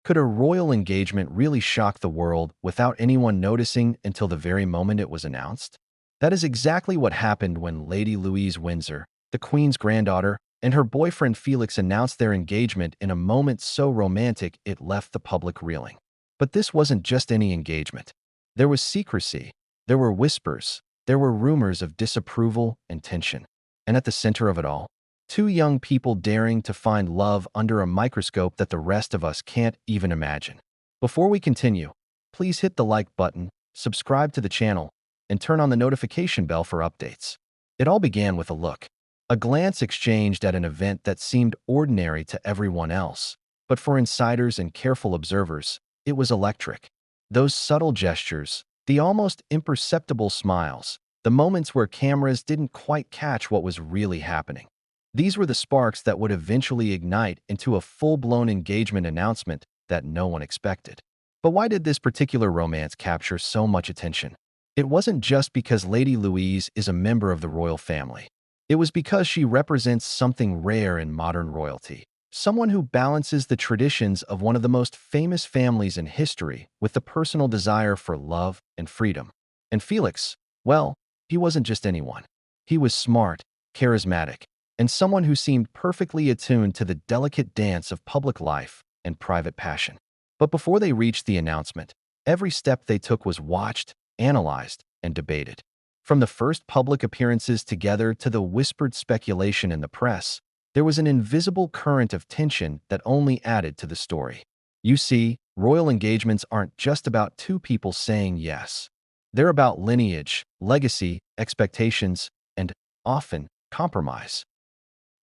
Could a royal engagement really shock the world without anyone noticing until the very moment it was announced? That is exactly what happened when Lady Louise Windsor, the Queen's granddaughter, and her boyfriend Felix announced their engagement in a moment so romantic it left the public reeling. But this wasn't just any engagement. There was secrecy, there were whispers, there were rumors of disapproval and tension. And at the center of it all, two young people daring to find love under a microscope that the rest of us can't even imagine. Before we continue, please hit the like button, subscribe to the channel, and turn on the notification bell for updates. It all began with a look. A glance exchanged at an event that seemed ordinary to everyone else, but for insiders and careful observers, it was electric. Those subtle gestures, the almost imperceptible smiles, the moments where cameras didn't quite catch what was really happening. These were the sparks that would eventually ignite into a full-blown engagement announcement that no one expected. But why did this particular romance capture so much attention? It wasn't just because Lady Louise is a member of the royal family. It was because she represents something rare in modern royalty. Someone who balances the traditions of one of the most famous families in history with the personal desire for love and freedom. And Felix, well, he wasn't just anyone. He was smart, charismatic, and someone who seemed perfectly attuned to the delicate dance of public life and private passion. But before they reached the announcement, every step they took was watched, analyzed, and debated. From the first public appearances together to the whispered speculation in the press, there was an invisible current of tension that only added to the story. You see, royal engagements aren't just about two people saying yes. They're about lineage, legacy, expectations, and, often, compromise.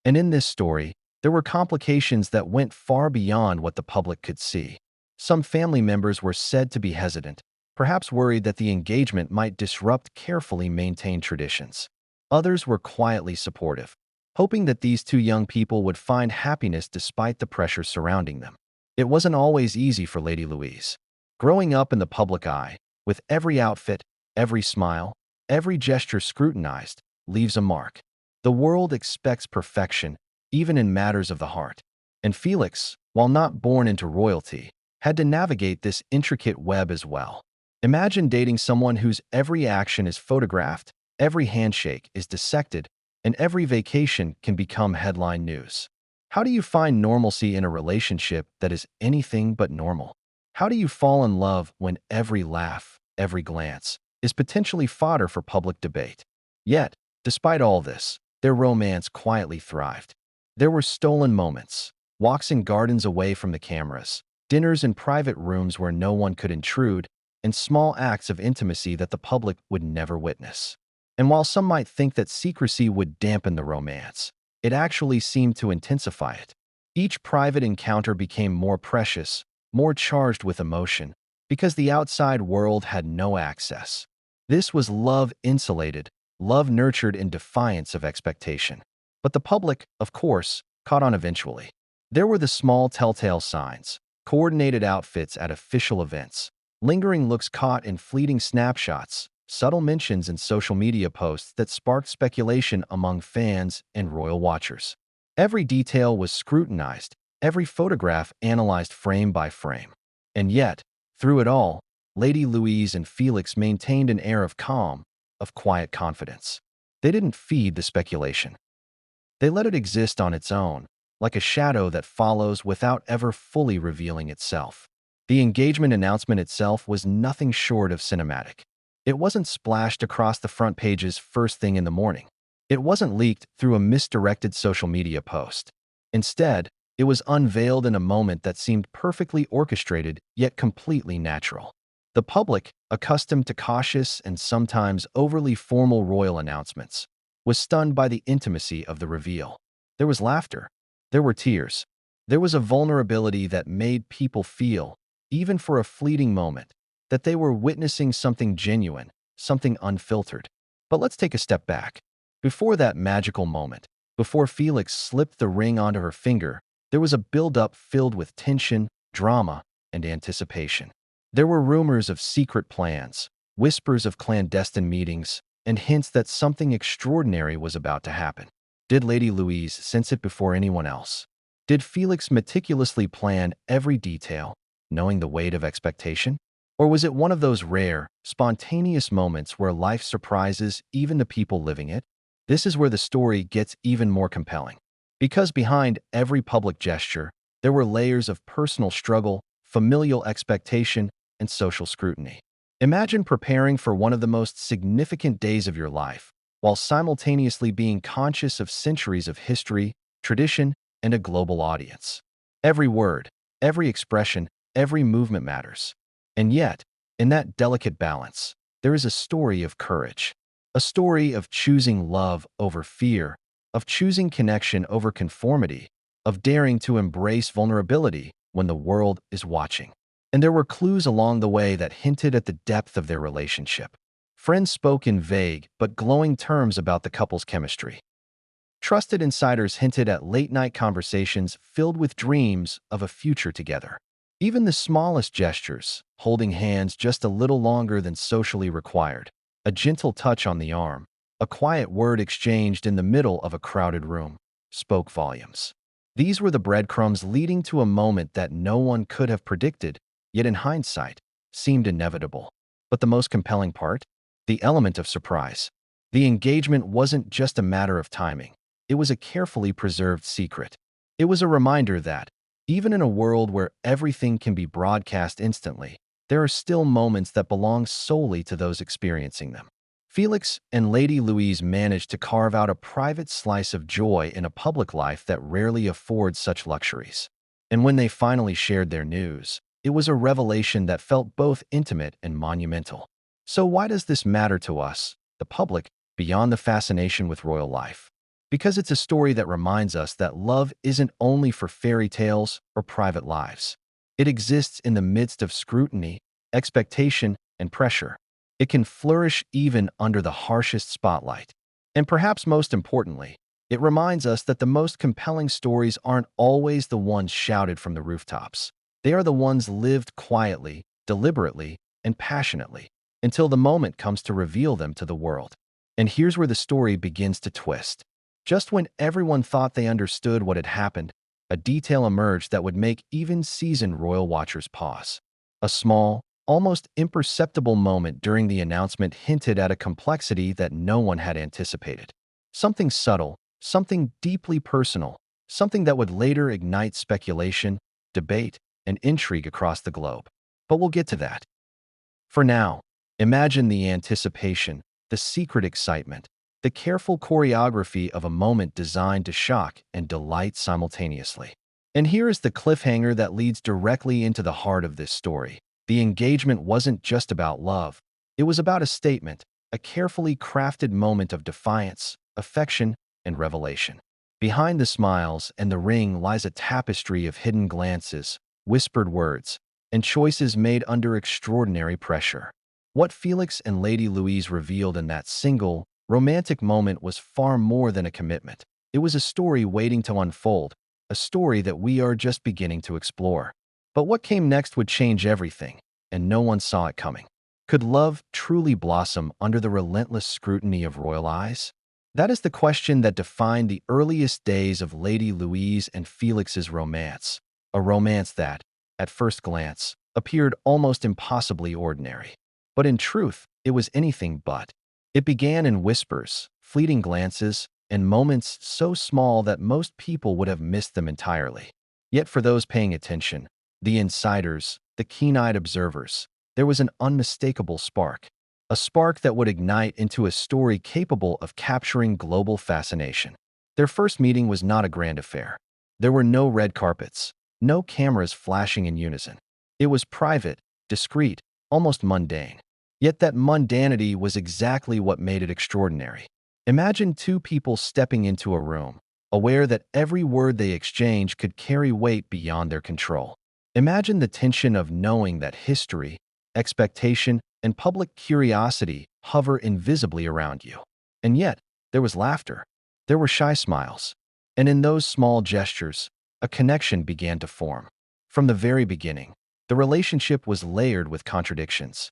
And in this story, there were complications that went far beyond what the public could see. Some family members were said to be hesitant, perhaps worried that the engagement might disrupt carefully maintained traditions. Others were quietly supportive, hoping that these two young people would find happiness despite the pressure surrounding them. It wasn't always easy for Lady Louise. Growing up in the public eye, with every outfit, every smile, every gesture scrutinized, leaves a mark. The world expects perfection, even in matters of the heart. And Felix, while not born into royalty, had to navigate this intricate web as well. Imagine dating someone whose every action is photographed, every handshake is dissected, and every vacation can become headline news. How do you find normalcy in a relationship that is anything but normal? How do you fall in love when every laugh, every glance, is potentially fodder for public debate? Yet, despite all this, their romance quietly thrived. There were stolen moments, walks in gardens away from the cameras, dinners in private rooms where no one could intrude, and small acts of intimacy that the public would never witness. And while some might think that secrecy would dampen the romance, it actually seemed to intensify it. Each private encounter became more precious, more charged with emotion, because the outside world had no access. This was love insulated, love nurtured in defiance of expectation. But the public, of course, caught on eventually. There were the small telltale signs, coordinated outfits at official events, lingering looks caught in fleeting snapshots, subtle mentions in social media posts that sparked speculation among fans and royal watchers. Every detail was scrutinized, every photograph analyzed frame by frame. And yet, through it all, Lady Louise and Felix maintained an air of calm, of quiet confidence. They didn't feed the speculation. They let it exist on its own, like a shadow that follows without ever fully revealing itself. The engagement announcement itself was nothing short of cinematic. It wasn't splashed across the front pages first thing in the morning. It wasn't leaked through a misdirected social media post. Instead, it was unveiled in a moment that seemed perfectly orchestrated yet completely natural. The public, accustomed to cautious and sometimes overly formal royal announcements, was stunned by the intimacy of the reveal. There was laughter. There were tears. There was a vulnerability that made people feel, even for a fleeting moment, that they were witnessing something genuine, something unfiltered. But let's take a step back. Before that magical moment, before Felix slipped the ring onto her finger, there was a build-up filled with tension, drama, and anticipation. There were rumors of secret plans, whispers of clandestine meetings, and hints that something extraordinary was about to happen. Did Lady Louise sense it before anyone else? Did Felix meticulously plan every detail, knowing the weight of expectation? Or was it one of those rare, spontaneous moments where life surprises even the people living it? This is where the story gets even more compelling. Because behind every public gesture, there were layers of personal struggle, familial expectation, and social scrutiny. Imagine preparing for one of the most significant days of your life, while simultaneously being conscious of centuries of history, tradition, and a global audience. Every word, every expression, every movement matters. And yet, in that delicate balance, there is a story of courage. A story of choosing love over fear, of choosing connection over conformity, of daring to embrace vulnerability when the world is watching. And there were clues along the way that hinted at the depth of their relationship. Friends spoke in vague but glowing terms about the couple's chemistry. Trusted insiders hinted at late-night conversations filled with dreams of a future together. Even the smallest gestures, holding hands just a little longer than socially required, a gentle touch on the arm, a quiet word exchanged in the middle of a crowded room, spoke volumes. These were the breadcrumbs leading to a moment that no one could have predicted, yet in hindsight, seemed inevitable. But the most compelling part? The element of surprise. The engagement wasn't just a matter of timing. It was a carefully preserved secret. It was a reminder that, even in a world where everything can be broadcast instantly, there are still moments that belong solely to those experiencing them. Felix and Lady Louise managed to carve out a private slice of joy in a public life that rarely affords such luxuries. And when they finally shared their news, it was a revelation that felt both intimate and monumental. So why does this matter to us, the public, beyond the fascination with royal life? Because it's a story that reminds us that love isn't only for fairy tales or private lives. It exists in the midst of scrutiny, expectation, and pressure. It can flourish even under the harshest spotlight. And perhaps most importantly, it reminds us that the most compelling stories aren't always the ones shouted from the rooftops. They are the ones lived quietly, deliberately, and passionately, until the moment comes to reveal them to the world. And here's where the story begins to twist. Just when everyone thought they understood what had happened, a detail emerged that would make even seasoned royal watchers pause. A small, almost imperceptible moment during the announcement hinted at a complexity that no one had anticipated. Something subtle, something deeply personal, something that would later ignite speculation, debate, and intrigue across the globe. But we'll get to that. For now, imagine the anticipation, the secret excitement, the careful choreography of a moment designed to shock and delight simultaneously. And here is the cliffhanger that leads directly into the heart of this story. The engagement wasn't just about love. It was about a statement, a carefully crafted moment of defiance, affection, and revelation. Behind the smiles and the ring lies a tapestry of hidden glances, whispered words, and choices made under extraordinary pressure. What Felix and Lady Louise revealed in that single, romantic moment was far more than a commitment. It was a story waiting to unfold, a story that we are just beginning to explore. But what came next would change everything, and no one saw it coming. Could love truly blossom under the relentless scrutiny of royal eyes? That is the question that defined the earliest days of Lady Louise and Felix's romance, a romance that, at first glance, appeared almost impossibly ordinary. But in truth, it was anything but. It began in whispers, fleeting glances, and moments so small that most people would have missed them entirely. Yet for those paying attention, the insiders, the keen-eyed observers, there was an unmistakable spark. A spark that would ignite into a story capable of capturing global fascination. Their first meeting was not a grand affair. There were no red carpets, no cameras flashing in unison. It was private, discreet, almost mundane. Yet that mundanity was exactly what made it extraordinary. Imagine two people stepping into a room, aware that every word they exchange could carry weight beyond their control. Imagine the tension of knowing that history, expectation, and public curiosity hover invisibly around you. And yet, there was laughter. There were shy smiles. And in those small gestures, a connection began to form. From the very beginning, the relationship was layered with contradictions.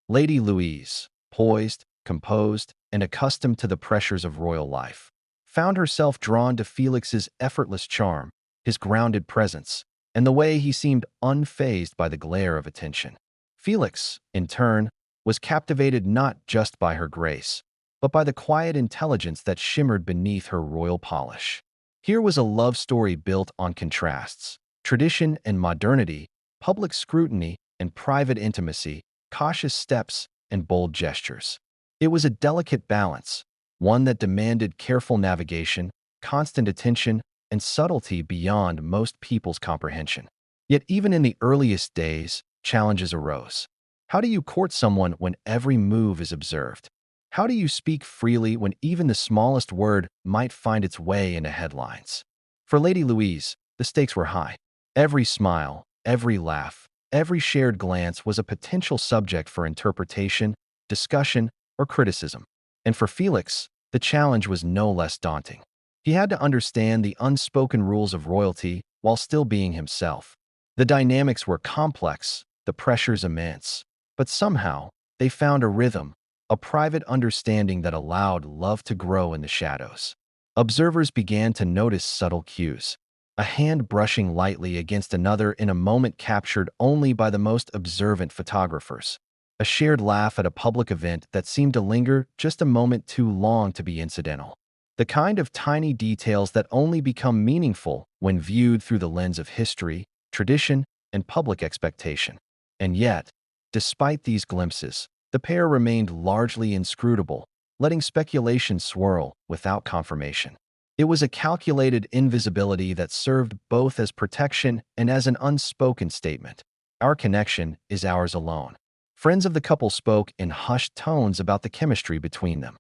Lady Louise, poised, composed, and accustomed to the pressures of royal life, found herself drawn to Felix's effortless charm, his grounded presence, and the way he seemed unfazed by the glare of attention. Felix, in turn, was captivated not just by her grace, but by the quiet intelligence that shimmered beneath her royal polish. Here was a love story built on contrasts, tradition and modernity, public scrutiny and private intimacy, cautious steps and bold gestures. It was a delicate balance, one that demanded careful navigation, constant attention, and subtlety beyond most people's comprehension. Yet even in the earliest days, challenges arose. How do you court someone when every move is observed? How do you speak freely when even the smallest word might find its way into headlines? For Lady Louise, the stakes were high. Every smile, every laugh, every shared glance was a potential subject for interpretation, discussion, or criticism. And for Felix, the challenge was no less daunting. He had to understand the unspoken rules of royalty while still being himself. The dynamics were complex, the pressures immense, but somehow they found a rhythm, a private understanding that allowed love to grow in the shadows. Observers began to notice subtle cues. A hand brushing lightly against another in a moment captured only by the most observant photographers. A shared laugh at a public event that seemed to linger just a moment too long to be incidental. The kind of tiny details that only become meaningful when viewed through the lens of history, tradition, and public expectation. And yet, despite these glimpses, the pair remained largely inscrutable, letting speculation swirl without confirmation. It was a calculated invisibility that served both as protection and as an unspoken statement. Our connection is ours alone. Friends of the couple spoke in hushed tones about the chemistry between them.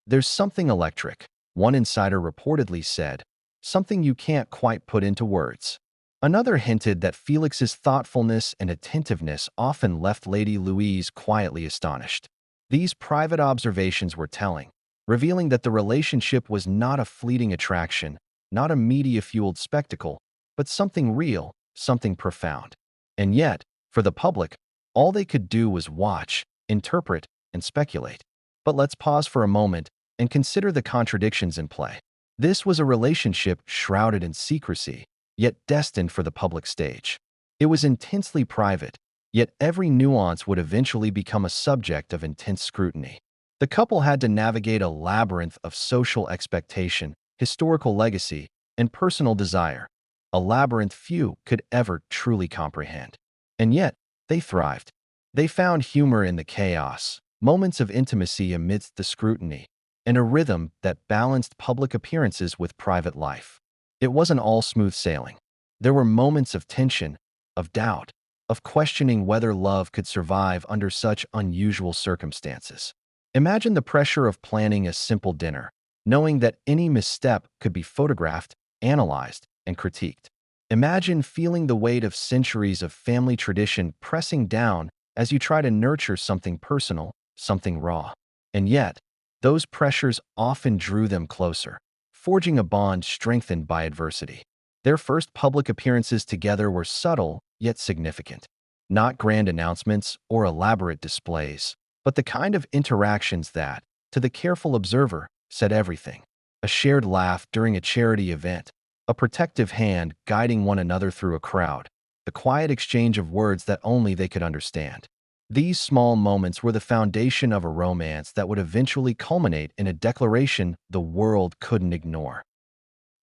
There's something electric, one insider reportedly said, something you can't quite put into words. Another hinted that Felix's thoughtfulness and attentiveness often left Lady Louise quietly astonished. These private observations were telling, revealing that the relationship was not a fleeting attraction, not a media-fueled spectacle, but something real, something profound. And yet, for the public, all they could do was watch, interpret, and speculate. But let's pause for a moment and consider the contradictions in play. This was a relationship shrouded in secrecy, yet destined for the public stage. It was intensely private, yet every nuance would eventually become a subject of intense scrutiny. The couple had to navigate a labyrinth of social expectation, historical legacy, and personal desire, a labyrinth few could ever truly comprehend. And yet, they thrived. They found humor in the chaos, moments of intimacy amidst the scrutiny, and a rhythm that balanced public appearances with private life. It wasn't all smooth sailing. There were moments of tension, of doubt, of questioning whether love could survive under such unusual circumstances. Imagine the pressure of planning a simple dinner, knowing that any misstep could be photographed, analyzed, and critiqued. Imagine feeling the weight of centuries of family tradition pressing down as you try to nurture something personal, something raw. And yet, those pressures often drew them closer, forging a bond strengthened by adversity. Their first public appearances together were subtle yet significant. Not grand announcements or elaborate displays, but the kind of interactions that, to the careful observer, said everything. A shared laugh during a charity event, a protective hand guiding one another through a crowd, the quiet exchange of words that only they could understand. These small moments were the foundation of a romance that would eventually culminate in a declaration the world couldn't ignore.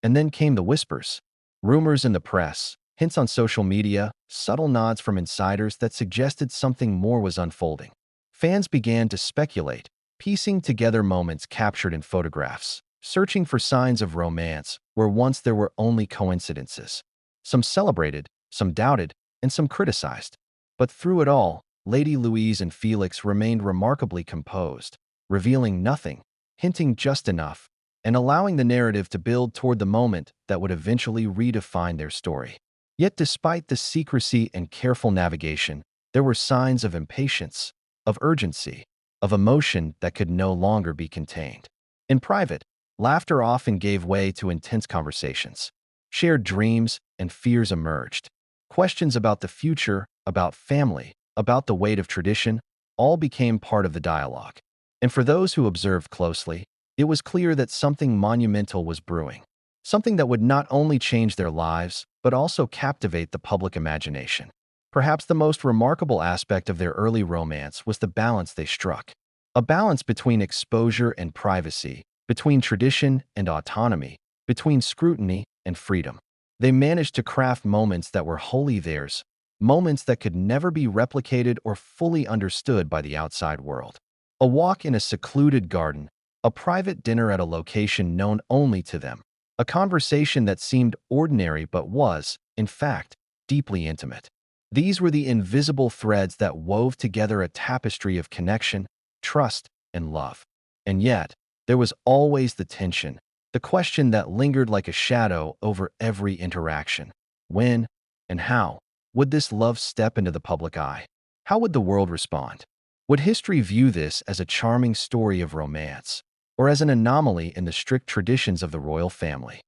And then came the whispers. Rumors in the press, hints on social media, subtle nods from insiders that suggested something more was unfolding. Fans began to speculate, piecing together moments captured in photographs, searching for signs of romance where once there were only coincidences. Some celebrated, some doubted, and some criticized. But through it all, Lady Louise and Felix remained remarkably composed, revealing nothing, hinting just enough, and allowing the narrative to build toward the moment that would eventually redefine their story. Yet despite the secrecy and careful navigation, there were signs of impatience, of urgency, of emotion that could no longer be contained. In private, laughter often gave way to intense conversations. Shared dreams and fears emerged. Questions about the future, about family, about the weight of tradition, all became part of the dialogue. And for those who observed closely, it was clear that something monumental was brewing. something that would not only change their lives, but also captivate the public imagination. Perhaps the most remarkable aspect of their early romance was the balance they struck. A balance between exposure and privacy, between tradition and autonomy, between scrutiny and freedom. They managed to craft moments that were wholly theirs, moments that could never be replicated or fully understood by the outside world. A walk in a secluded garden, a private dinner at a location known only to them, a conversation that seemed ordinary but was, in fact, deeply intimate. These were the invisible threads that wove together a tapestry of connection, trust, and love. And yet, there was always the tension, the question that lingered like a shadow over every interaction. When and how would this love step into the public eye? How would the world respond? Would history view this as a charming story of romance, or as an anomaly in the strict traditions of the royal family?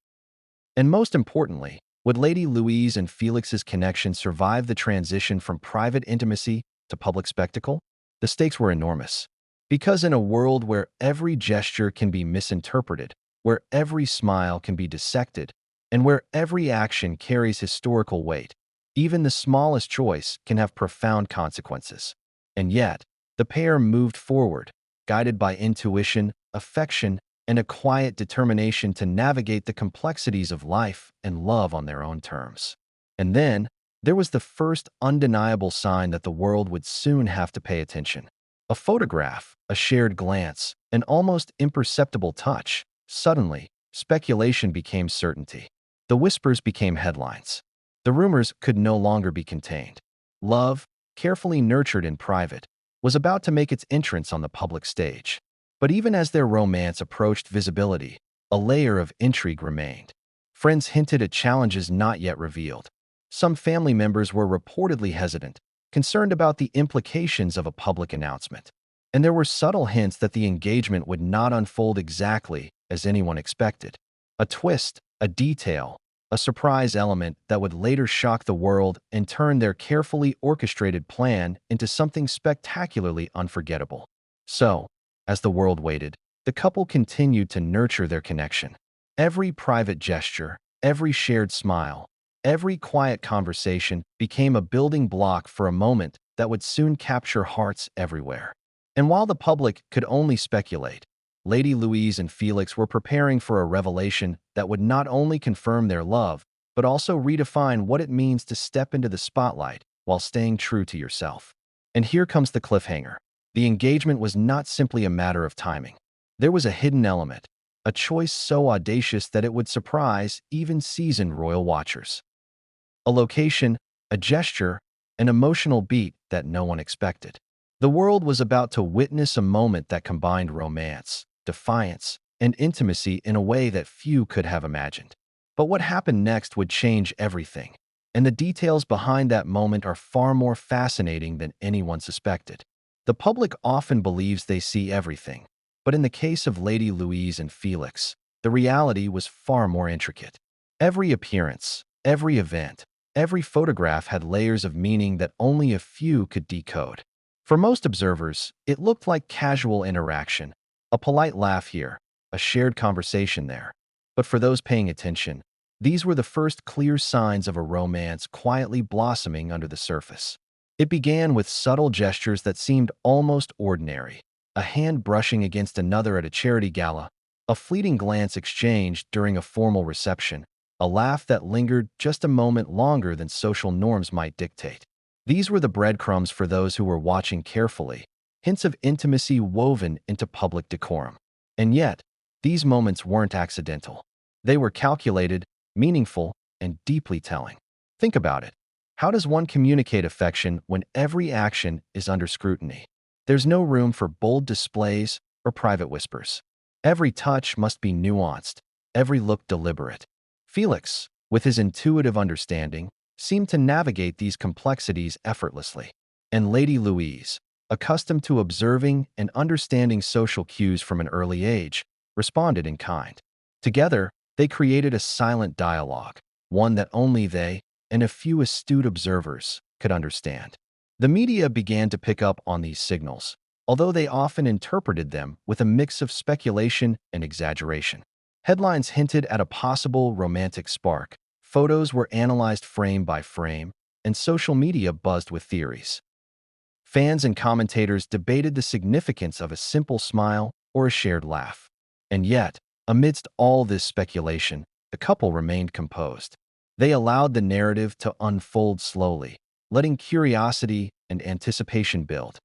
And most importantly, would Lady Louise and Felix's connection survive the transition from private intimacy to public spectacle? The stakes were enormous. Because in a world where every gesture can be misinterpreted, where every smile can be dissected, and where every action carries historical weight, even the smallest choice can have profound consequences. And yet, the pair moved forward, guided by intuition, affection, and a quiet determination to navigate the complexities of life and love on their own terms. And then, there was the first undeniable sign that the world would soon have to pay attention. A photograph, a shared glance, an almost imperceptible touch. Suddenly, speculation became certainty. The whispers became headlines. The rumors could no longer be contained. Love, carefully nurtured in private, was about to make its entrance on the public stage. But even as their romance approached visibility, a layer of intrigue remained. Friends hinted at challenges not yet revealed. Some family members were reportedly hesitant, concerned about the implications of a public announcement. And there were subtle hints that the engagement would not unfold exactly as anyone expected. A twist, a detail, a surprise element that would later shock the world and turn their carefully orchestrated plan into something spectacularly unforgettable. So, as the world waited, the couple continued to nurture their connection. Every private gesture, every shared smile, every quiet conversation became a building block for a moment that would soon capture hearts everywhere. And while the public could only speculate, Lady Louise and Felix were preparing for a revelation that would not only confirm their love, but also redefine what it means to step into the spotlight while staying true to yourself. And here comes the cliffhanger. The engagement was not simply a matter of timing. There was a hidden element, a choice so audacious that it would surprise even seasoned royal watchers. A location, a gesture, an emotional beat that no one expected. The world was about to witness a moment that combined romance, defiance, and intimacy in a way that few could have imagined. But what happened next would change everything, and the details behind that moment are far more fascinating than anyone suspected. The public often believes they see everything, but in the case of Lady Louise and Felix, the reality was far more intricate. Every appearance, every event, every photograph had layers of meaning that only a few could decode. For most observers, it looked like casual interaction, a polite laugh here, a shared conversation there. But for those paying attention, these were the first clear signs of a romance quietly blossoming under the surface. It began with subtle gestures that seemed almost ordinary, a hand brushing against another at a charity gala, a fleeting glance exchanged during a formal reception, a laugh that lingered just a moment longer than social norms might dictate. These were the breadcrumbs for those who were watching carefully, hints of intimacy woven into public decorum. And yet, these moments weren't accidental. They were calculated, meaningful, and deeply telling. Think about it. How does one communicate affection when every action is under scrutiny? There's no room for bold displays or private whispers. Every touch must be nuanced, every look deliberate. Felix, with his intuitive understanding, seemed to navigate these complexities effortlessly. And Lady Louise, accustomed to observing and understanding social cues from an early age, responded in kind. Together, they created a silent dialogue, one that only they and a few astute observers could understand. The media began to pick up on these signals, although they often interpreted them with a mix of speculation and exaggeration. Headlines hinted at a possible romantic spark. Photos were analyzed frame by frame, and social media buzzed with theories. Fans and commentators debated the significance of a simple smile or a shared laugh. And yet, amidst all this speculation, the couple remained composed. They allowed the narrative to unfold slowly, letting curiosity and anticipation build.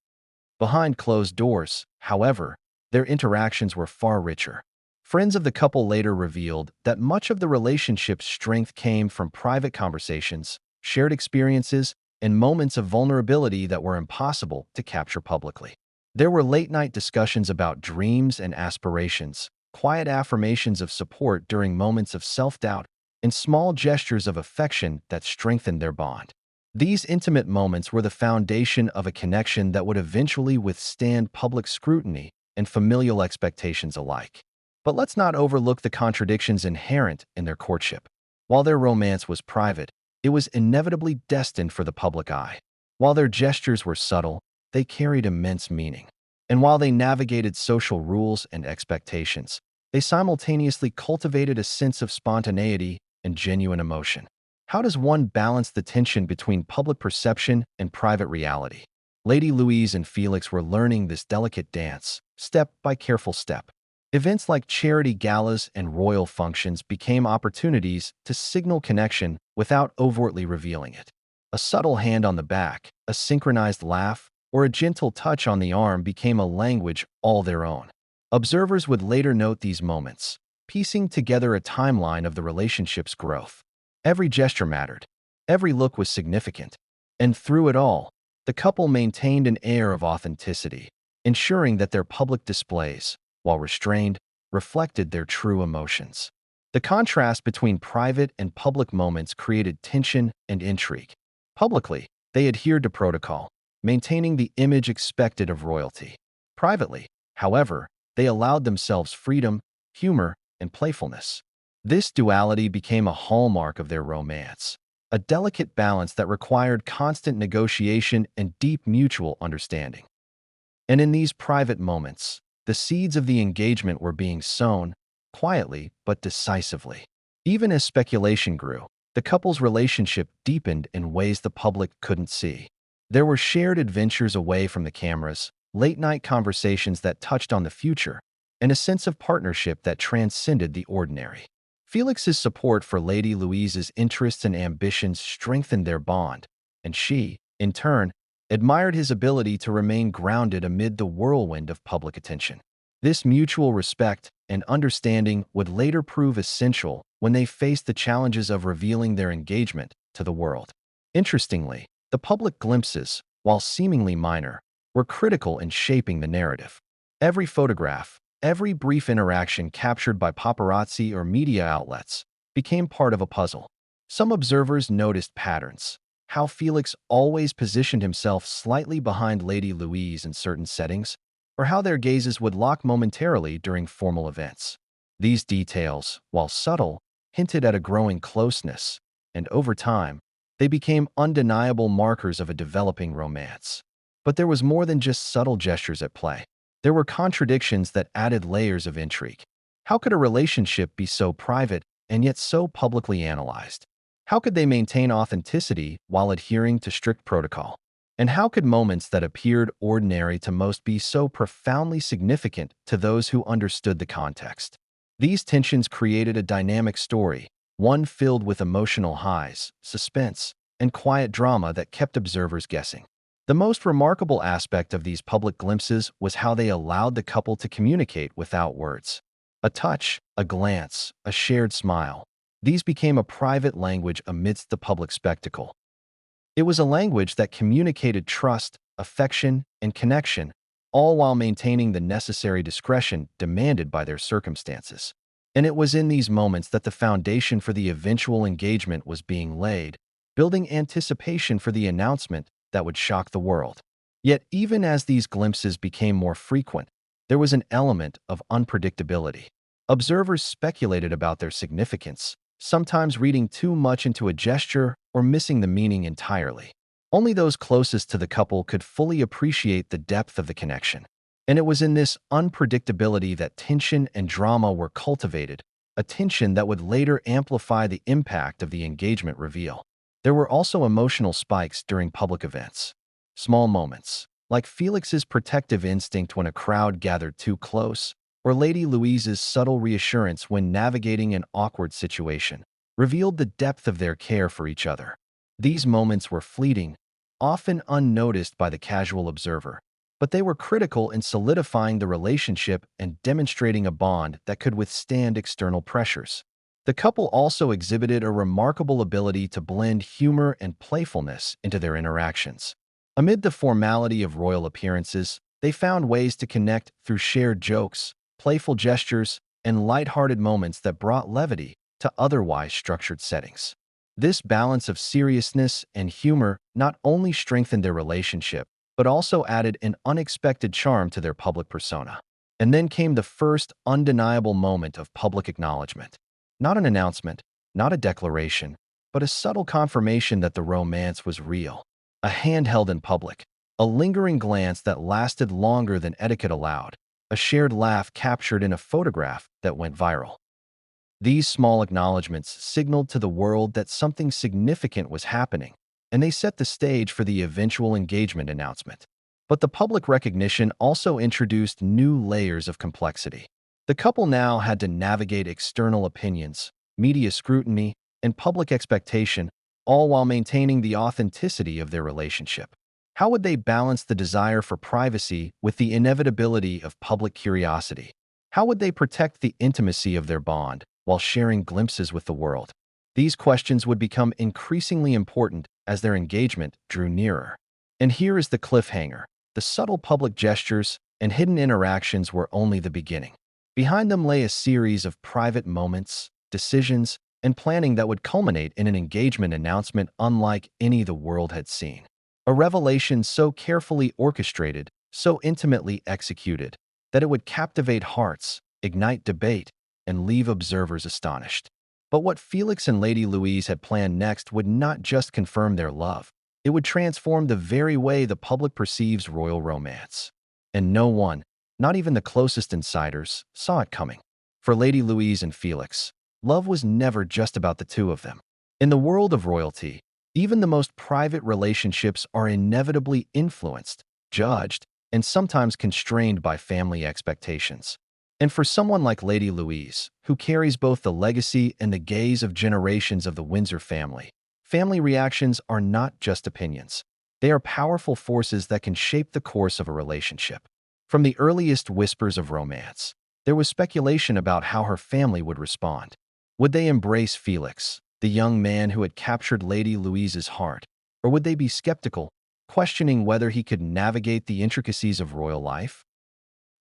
Behind closed doors, however, their interactions were far richer. Friends of the couple later revealed that much of the relationship's strength came from private conversations, shared experiences, and moments of vulnerability that were impossible to capture publicly. There were late-night discussions about dreams and aspirations, quiet affirmations of support during moments of self-doubt, and small gestures of affection that strengthened their bond. These intimate moments were the foundation of a connection that would eventually withstand public scrutiny and familial expectations alike. But let's not overlook the contradictions inherent in their courtship. While their romance was private, it was inevitably destined for the public eye. While their gestures were subtle, they carried immense meaning. And while they navigated social rules and expectations, they simultaneously cultivated a sense of spontaneity and genuine emotion. How does one balance the tension between public perception and private reality? Lady Louise and Felix were learning this delicate dance, step by careful step. Events like charity galas and royal functions became opportunities to signal connection without overtly revealing it. A subtle hand on the back, a synchronized laugh, or a gentle touch on the arm became a language all their own. Observers would later note these moments, piecing together a timeline of the relationship's growth. Every gesture mattered. Every look was significant. And through it all, the couple maintained an air of authenticity, ensuring that their public displays, while restrained, reflected their true emotions. The contrast between private and public moments created tension and intrigue. Publicly, they adhered to protocol, maintaining the image expected of royalty. Privately, however, they allowed themselves freedom, humor, and playfulness. This duality became a hallmark of their romance, a delicate balance that required constant negotiation and deep mutual understanding. And in these private moments, the seeds of the engagement were being sown, quietly but decisively. Even as speculation grew, the couple's relationship deepened in ways the public couldn't see. There were shared adventures away from the cameras, late-night conversations that touched on the future, and a sense of partnership that transcended the ordinary. Felix's support for Lady Louise's interests and ambitions strengthened their bond, and she, in turn, admired his ability to remain grounded amid the whirlwind of public attention. This mutual respect and understanding would later prove essential when they faced the challenges of revealing their engagement to the world. Interestingly, the public glimpses, while seemingly minor, were critical in shaping the narrative. Every photograph, every brief interaction captured by paparazzi or media outlets became part of a puzzle. Some observers noticed patterns, how Felix always positioned himself slightly behind Lady Louise in certain settings, or how their gazes would lock momentarily during formal events. These details, while subtle, hinted at a growing closeness, and over time, they became undeniable markers of a developing romance. But there was more than just subtle gestures at play. There were contradictions that added layers of intrigue. How could a relationship be so private and yet so publicly analyzed? How could they maintain authenticity while adhering to strict protocol? And how could moments that appeared ordinary to most be so profoundly significant to those who understood the context? These tensions created a dynamic story, one filled with emotional highs, suspense, and quiet drama that kept observers guessing. The most remarkable aspect of these public glimpses was how they allowed the couple to communicate without words. A touch, a glance, a shared smile. These became a private language amidst the public spectacle. It was a language that communicated trust, affection, and connection, all while maintaining the necessary discretion demanded by their circumstances. And it was in these moments that the foundation for the eventual engagement was being laid, building anticipation for the announcement that would shock the world. Yet even as these glimpses became more frequent, there was an element of unpredictability. Observers speculated about their significance, sometimes reading too much into a gesture or missing the meaning entirely. Only those closest to the couple could fully appreciate the depth of the connection. And it was in this unpredictability that tension and drama were cultivated, a tension that would later amplify the impact of the engagement reveal. There were also emotional spikes during public events. Small moments, like Felix's protective instinct when a crowd gathered too close, or Lady Louise's subtle reassurance when navigating an awkward situation, revealed the depth of their care for each other. These moments were fleeting, often unnoticed by the casual observer, but they were critical in solidifying the relationship and demonstrating a bond that could withstand external pressures. The couple also exhibited a remarkable ability to blend humor and playfulness into their interactions. Amid the formality of royal appearances, they found ways to connect through shared jokes, playful gestures, and lighthearted moments that brought levity to otherwise structured settings. This balance of seriousness and humor not only strengthened their relationship, but also added an unexpected charm to their public persona. And then came the first undeniable moment of public acknowledgement. Not an announcement, not a declaration, but a subtle confirmation that the romance was real. A hand held in public, a lingering glance that lasted longer than etiquette allowed, a shared laugh captured in a photograph that went viral. These small acknowledgments signaled to the world that something significant was happening, and they set the stage for the eventual engagement announcement. But the public recognition also introduced new layers of complexity. The couple now had to navigate external opinions, media scrutiny, and public expectation, all while maintaining the authenticity of their relationship. How would they balance the desire for privacy with the inevitability of public curiosity? How would they protect the intimacy of their bond while sharing glimpses with the world? These questions would become increasingly important as their engagement drew nearer. And here is the cliffhanger. The subtle public gestures and hidden interactions were only the beginning. Behind them lay a series of private moments, decisions, and planning that would culminate in an engagement announcement unlike any the world had seen. A revelation so carefully orchestrated, so intimately executed, that it would captivate hearts, ignite debate, and leave observers astonished. But what Felix and Lady Louise had planned next would not just confirm their love, it would transform the very way the public perceives royal romance. And no one, not even the closest insiders, saw it coming. For Lady Louise and Felix, love was never just about the two of them. In the world of royalty, even the most private relationships are inevitably influenced, judged, and sometimes constrained by family expectations. And for someone like Lady Louise, who carries both the legacy and the gaze of generations of the Windsor family, family reactions are not just opinions. They are powerful forces that can shape the course of a relationship. From the earliest whispers of romance, there was speculation about how her family would respond. Would they embrace Felix, the young man who had captured Lady Louise's heart, or would they be skeptical, questioning whether he could navigate the intricacies of royal life?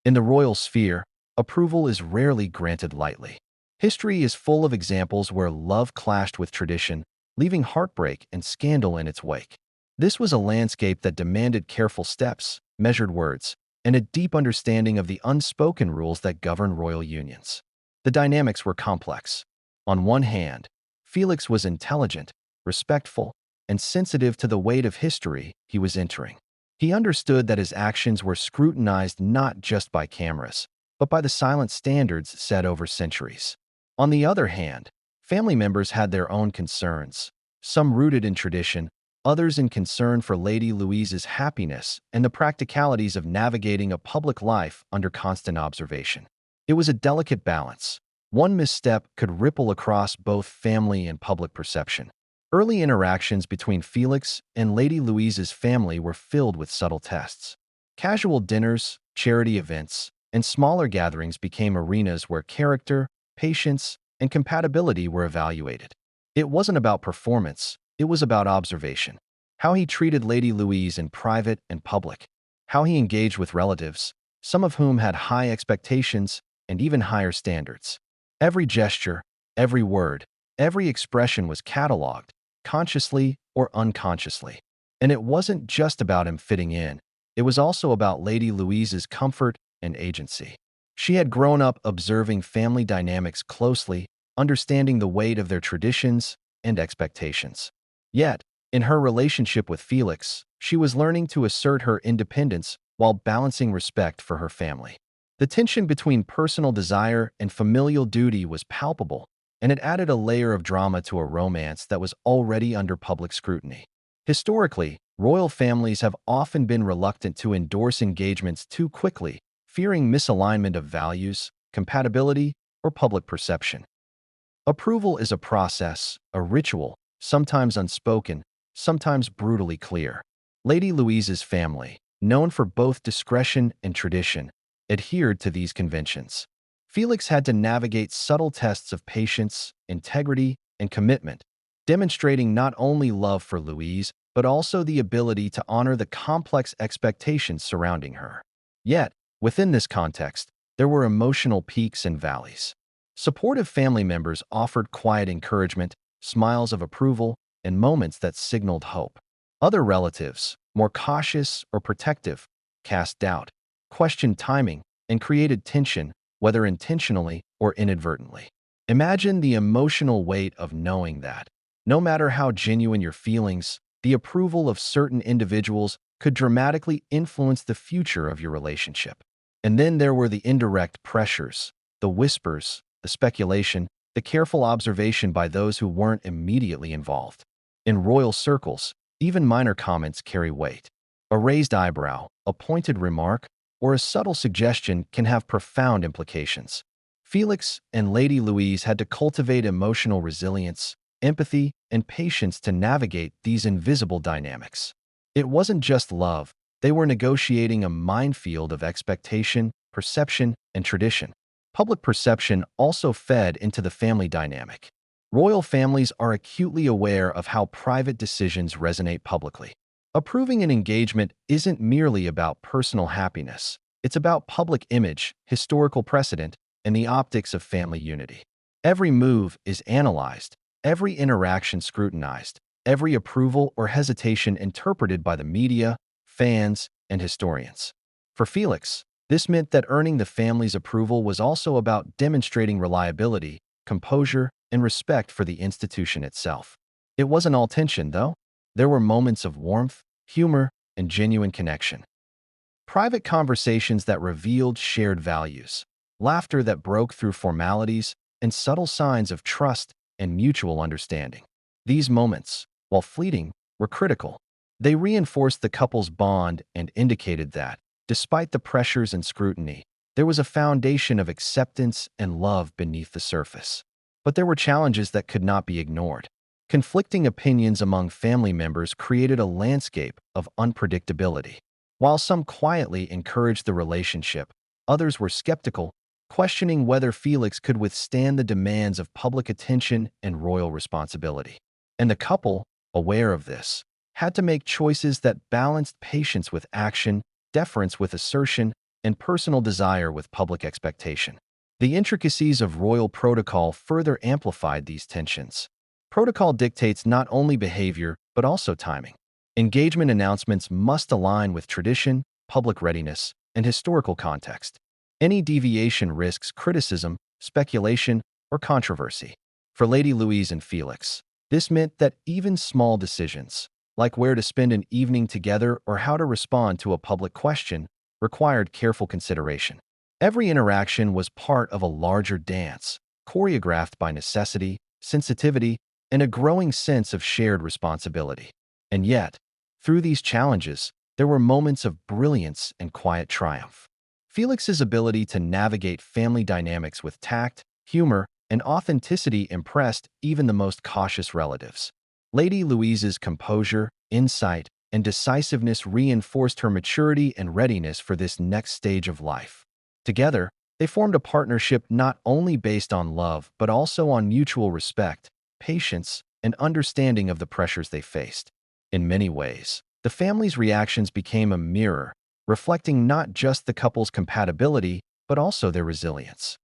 In the royal sphere, approval is rarely granted lightly. History is full of examples where love clashed with tradition, leaving heartbreak and scandal in its wake. This was a landscape that demanded careful steps, measured words, and a deep understanding of the unspoken rules that govern royal unions. The dynamics were complex. On one hand, Felix was intelligent, respectful, and sensitive to the weight of history he was entering. He understood that his actions were scrutinized not just by cameras, but by the silent standards set over centuries. On the other hand, family members had their own concerns, some rooted in tradition, others in concern for Lady Louise's happiness and the practicalities of navigating a public life under constant observation. It was a delicate balance. One misstep could ripple across both family and public perception. Early interactions between Felix and Lady Louise's family were filled with subtle tests. Casual dinners, charity events, and smaller gatherings became arenas where character, patience, and compatibility were evaluated. It wasn't about performance, it was about observation. How he treated Lady Louise in private and public. How he engaged with relatives, some of whom had high expectations and even higher standards. Every gesture, every word, every expression was cataloged, consciously or unconsciously. And it wasn't just about him fitting in, it was also about Lady Louise's comfort and agency. She had grown up observing family dynamics closely, understanding the weight of their traditions and expectations. Yet, in her relationship with Felix, she was learning to assert her independence while balancing respect for her family. The tension between personal desire and familial duty was palpable, and it added a layer of drama to a romance that was already under public scrutiny. Historically, royal families have often been reluctant to endorse engagements too quickly, fearing misalignment of values, compatibility, or public perception. Approval is a process, a ritual, sometimes unspoken, sometimes brutally clear. Lady Louise's family, known for both discretion and tradition, adhered to these conventions. Felix had to navigate subtle tests of patience, integrity, and commitment, demonstrating not only love for Louise, but also the ability to honor the complex expectations surrounding her. Yet, within this context, there were emotional peaks and valleys. Supportive family members offered quiet encouragement, smiles of approval, and moments that signaled hope. Other relatives, more cautious or protective, cast doubt, questioned timing, and created tension, whether intentionally or inadvertently. Imagine the emotional weight of knowing that, no matter how genuine your feelings, the approval of certain individuals could dramatically influence the future of your relationship. And then there were the indirect pressures, the whispers, the speculation, the careful observation by those who weren't immediately involved. In royal circles, even minor comments carry weight. A raised eyebrow, a pointed remark, or a subtle suggestion can have profound implications. Felix and Lady Louise had to cultivate emotional resilience, empathy, and patience to navigate these invisible dynamics. It wasn't just love, they were negotiating a minefield of expectation, perception, and tradition. Public perception also fed into the family dynamic. Royal families are acutely aware of how private decisions resonate publicly. Approving an engagement isn't merely about personal happiness. It's about public image, historical precedent, and the optics of family unity. Every move is analyzed, every interaction scrutinized, every approval or hesitation interpreted by the media, fans, and historians. For Felix, this meant that earning the family's approval was also about demonstrating reliability, composure, and respect for the institution itself. It wasn't all tension, though. There were moments of warmth, humor, and genuine connection. Private conversations that revealed shared values, laughter that broke through formalities, and subtle signs of trust and mutual understanding. These moments, while fleeting, were critical. They reinforced the couple's bond and indicated that, despite the pressures and scrutiny, there was a foundation of acceptance and love beneath the surface. But there were challenges that could not be ignored. Conflicting opinions among family members created a landscape of unpredictability. While some quietly encouraged the relationship, others were skeptical, questioning whether Felix could withstand the demands of public attention and royal responsibility. And the couple, aware of this, had to make choices that balanced patience with action, deference with assertion, and personal desire with public expectation. The intricacies of royal protocol further amplified these tensions. Protocol dictates not only behavior, but also timing. Engagement announcements must align with tradition, public readiness, and historical context. Any deviation risks criticism, speculation, or controversy. For Lady Louise and Felix, this meant that even small decisions, like where to spend an evening together or how to respond to a public question, required careful consideration. Every interaction was part of a larger dance, choreographed by necessity, sensitivity, and a growing sense of shared responsibility. And yet, through these challenges, there were moments of brilliance and quiet triumph. Felix's ability to navigate family dynamics with tact, humor, and authenticity impressed even the most cautious relatives. Lady Louise's composure, insight, and decisiveness reinforced her maturity and readiness for this next stage of life. Together, they formed a partnership not only based on love but also on mutual respect, patience, and understanding of the pressures they faced. In many ways, the family's reactions became a mirror, reflecting not just the couple's compatibility, but also their resilience.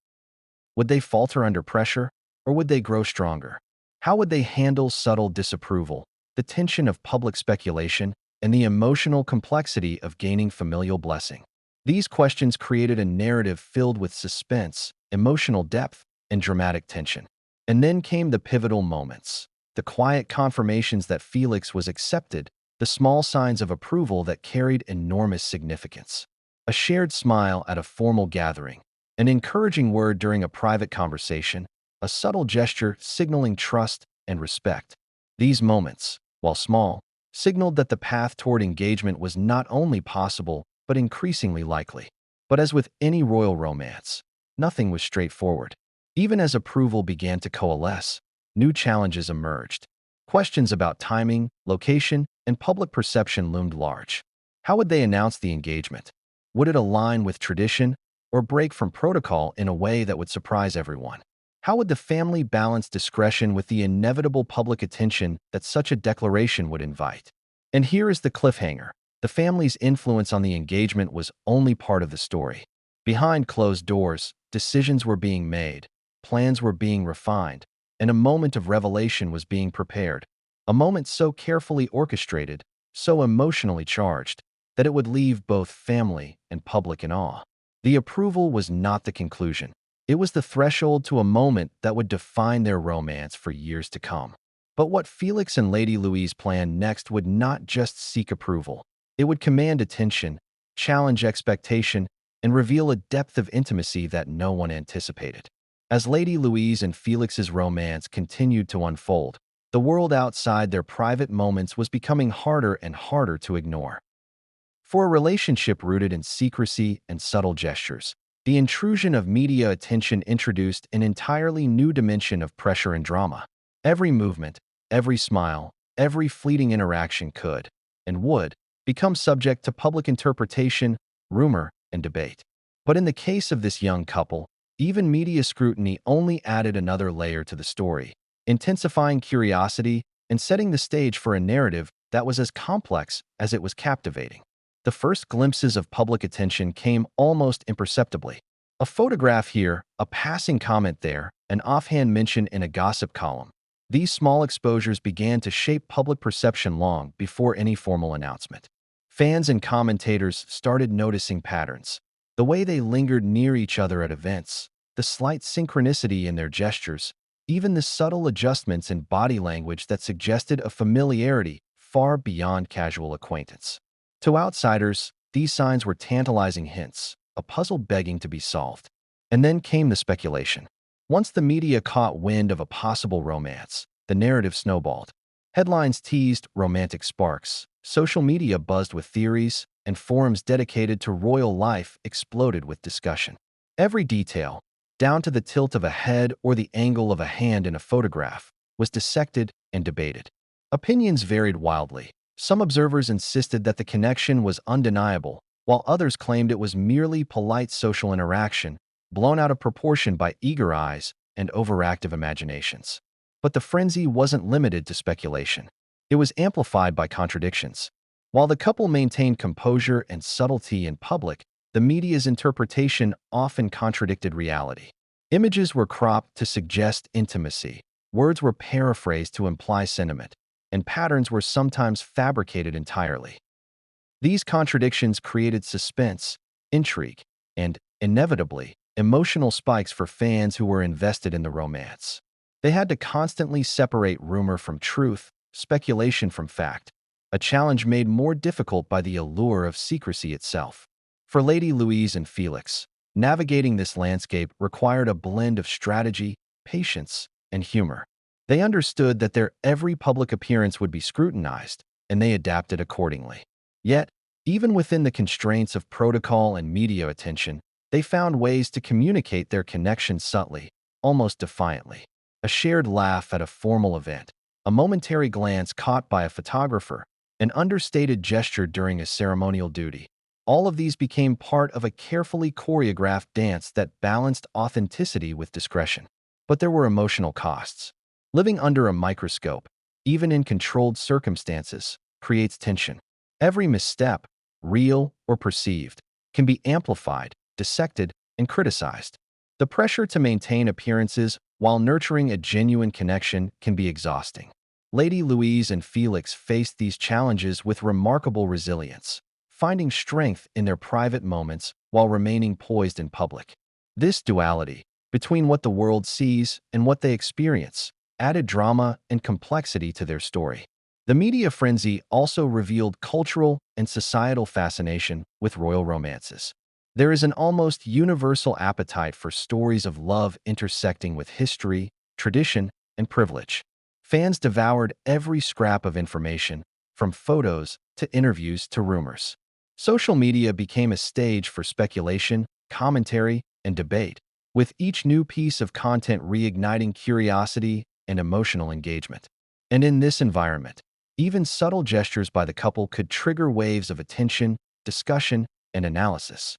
Would they falter under pressure, or would they grow stronger? How would they handle subtle disapproval, the tension of public speculation, and the emotional complexity of gaining familial blessing? These questions created a narrative filled with suspense, emotional depth, and dramatic tension. And then came the pivotal moments, the quiet confirmations that Felix was accepted, the small signs of approval that carried enormous significance. A shared smile at a formal gathering, an encouraging word during a private conversation, a subtle gesture signaling trust and respect. These moments, while small, signaled that the path toward engagement was not only possible but increasingly likely. But as with any royal romance, nothing was straightforward. Even as approval began to coalesce, new challenges emerged. Questions about timing, location, and public perception loomed large. How would they announce the engagement? Would it align with tradition or break from protocol in a way that would surprise everyone? How would the family balance discretion with the inevitable public attention that such a declaration would invite? And here is the cliffhanger. The family's influence on the engagement was only part of the story. Behind closed doors, decisions were being made, plans were being refined, and a moment of revelation was being prepared. A moment so carefully orchestrated, so emotionally charged, that it would leave both family and public in awe. The approval was not the conclusion. It was the threshold to a moment that would define their romance for years to come. But what Felix and Lady Louise planned next would not just seek approval. It would command attention, challenge expectation, and reveal a depth of intimacy that no one anticipated. As Lady Louise and Felix's romance continued to unfold, the world outside their private moments was becoming harder and harder to ignore. For a relationship rooted in secrecy and subtle gestures, the intrusion of media attention introduced an entirely new dimension of pressure and drama. Every movement, every smile, every fleeting interaction could, and would, become subject to public interpretation, rumor, and debate. But in the case of this young couple, even media scrutiny only added another layer to the story, intensifying curiosity and setting the stage for a narrative that was as complex as it was captivating. The first glimpses of public attention came almost imperceptibly. A photograph here, a passing comment there, an offhand mention in a gossip column. These small exposures began to shape public perception long before any formal announcement. Fans and commentators started noticing patterns. The way they lingered near each other at events, the slight synchronicity in their gestures, even the subtle adjustments in body language that suggested a familiarity far beyond casual acquaintance. To outsiders, these signs were tantalizing hints, a puzzle begging to be solved. And then came the speculation. Once the media caught wind of a possible romance, the narrative snowballed. Headlines teased romantic sparks, social media buzzed with theories, and forums dedicated to royal life exploded with discussion. Every detail, down to the tilt of a head or the angle of a hand in a photograph, was dissected and debated. Opinions varied wildly. Some observers insisted that the connection was undeniable, while others claimed it was merely polite social interaction, blown out of proportion by eager eyes and overactive imaginations. But the frenzy wasn't limited to speculation. It was amplified by contradictions. While the couple maintained composure and subtlety in public, the media's interpretation often contradicted reality. Images were cropped to suggest intimacy, words were paraphrased to imply sentiment, and patterns were sometimes fabricated entirely. These contradictions created suspense, intrigue, and, inevitably, emotional spikes for fans who were invested in the romance. They had to constantly separate rumor from truth, speculation from fact, a challenge made more difficult by the allure of secrecy itself. For Lady Louise and Felix, navigating this landscape required a blend of strategy, patience, and humor. They understood that their every public appearance would be scrutinized, and they adapted accordingly. Yet, even within the constraints of protocol and media attention, they found ways to communicate their connection subtly, almost defiantly. A shared laugh at a formal event, a momentary glance caught by a photographer, an understated gesture during a ceremonial duty. All of these became part of a carefully choreographed dance that balanced authenticity with discretion. But there were emotional costs. Living under a microscope, even in controlled circumstances, creates tension. Every misstep, real or perceived, can be amplified, dissected, and criticized. The pressure to maintain appearances while nurturing a genuine connection can be exhausting. Lady Louise and Felix faced these challenges with remarkable resilience, finding strength in their private moments while remaining poised in public. This duality, between what the world sees and what they experience, added drama and complexity to their story. The media frenzy also revealed cultural and societal fascination with royal romances. There is an almost universal appetite for stories of love intersecting with history, tradition, and privilege. Fans devoured every scrap of information, from photos to interviews to rumors. Social media became a stage for speculation, commentary, and debate, with each new piece of content reigniting curiosity and emotional engagement. And in this environment, even subtle gestures by the couple could trigger waves of attention, discussion, and analysis.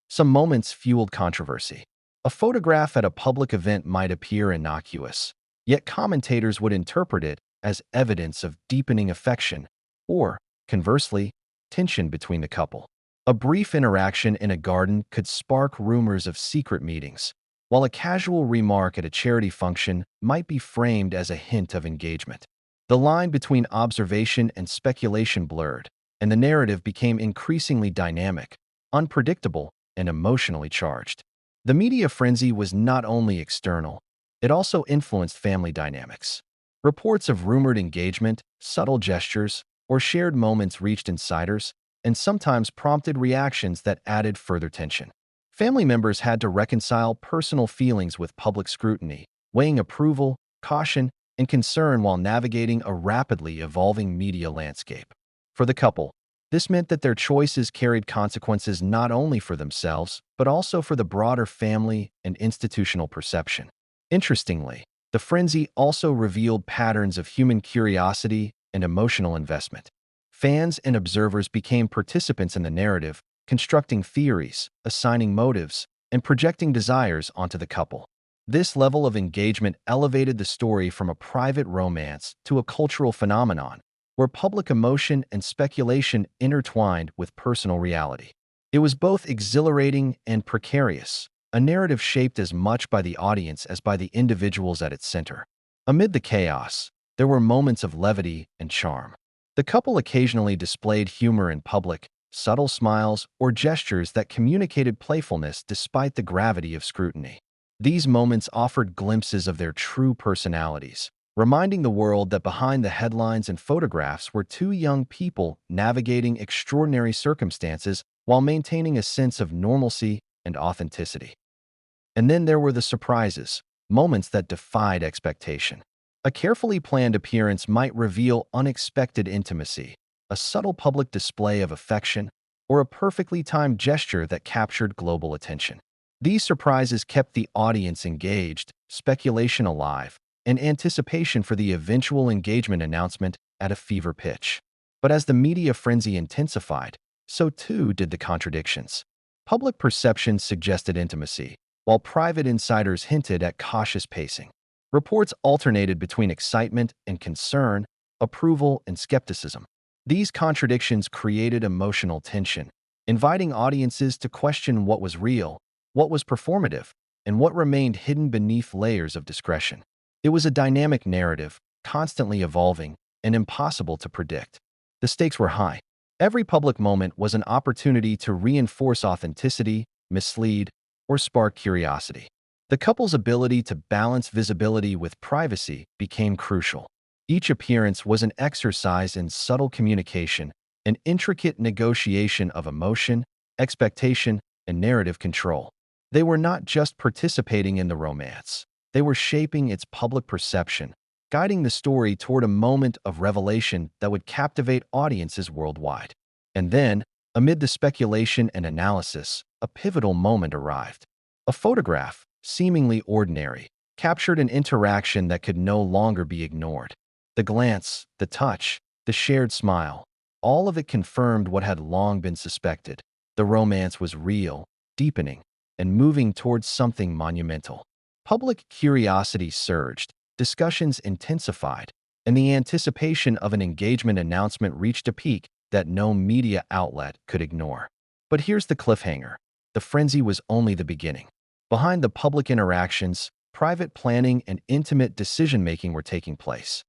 Some moments fueled controversy. A photograph at a public event might appear innocuous, yet commentators would interpret it as evidence of deepening affection or, conversely, tension between the couple. A brief interaction in a garden could spark rumors of secret meetings, while a casual remark at a charity function might be framed as a hint of engagement. The line between observation and speculation blurred, and the narrative became increasingly dynamic, unpredictable, and emotionally charged. The media frenzy was not only external, it also influenced family dynamics. Reports of rumored engagement, subtle gestures, or shared moments reached insiders, and sometimes prompted reactions that added further tension. Family members had to reconcile personal feelings with public scrutiny, weighing approval, caution, and concern while navigating a rapidly evolving media landscape. For the couple, this meant that their choices carried consequences not only for themselves, but also for the broader family and institutional perception. Interestingly, the frenzy also revealed patterns of human curiosity and emotional investment. Fans and observers became participants in the narrative, constructing theories, assigning motives, and projecting desires onto the couple. This level of engagement elevated the story from a private romance to a cultural phenomenon, where public emotion and speculation intertwined with personal reality. It was both exhilarating and precarious, a narrative shaped as much by the audience as by the individuals at its center. Amid the chaos, there were moments of levity and charm. The couple occasionally displayed humor in public, subtle smiles, or gestures that communicated playfulness despite the gravity of scrutiny. These moments offered glimpses of their true personalities, reminding the world that behind the headlines and photographs were two young people navigating extraordinary circumstances while maintaining a sense of normalcy and authenticity. And then there were the surprises, moments that defied expectation. A carefully planned appearance might reveal unexpected intimacy, a subtle public display of affection, or a perfectly timed gesture that captured global attention. These surprises kept the audience engaged, speculation alive, and anticipation for the eventual engagement announcement at a fever pitch. But as the media frenzy intensified, so too did the contradictions. Public perception suggested intimacy, while private insiders hinted at cautious pacing. Reports alternated between excitement and concern, approval and skepticism. These contradictions created emotional tension, inviting audiences to question what was real, what was performative, and what remained hidden beneath layers of discretion. It was a dynamic narrative, constantly evolving, and impossible to predict. The stakes were high. Every public moment was an opportunity to reinforce authenticity, mislead, or spark curiosity. The couple's ability to balance visibility with privacy became crucial. Each appearance was an exercise in subtle communication, an intricate negotiation of emotion, expectation, and narrative control. They were not just participating in the romance. They were shaping its public perception, guiding the story toward a moment of revelation that would captivate audiences worldwide. And then, amid the speculation and analysis, a pivotal moment arrived. A photograph, seemingly ordinary, captured an interaction that could no longer be ignored. The glance, the touch, the shared smile, all of it confirmed what had long been suspected. The romance was real, deepening, and moving towards something monumental. Public curiosity surged, discussions intensified, and the anticipation of an engagement announcement reached a peak that no media outlet could ignore. But here's the cliffhanger. The frenzy was only the beginning. Behind the public interactions, private planning and intimate decision-making were taking place.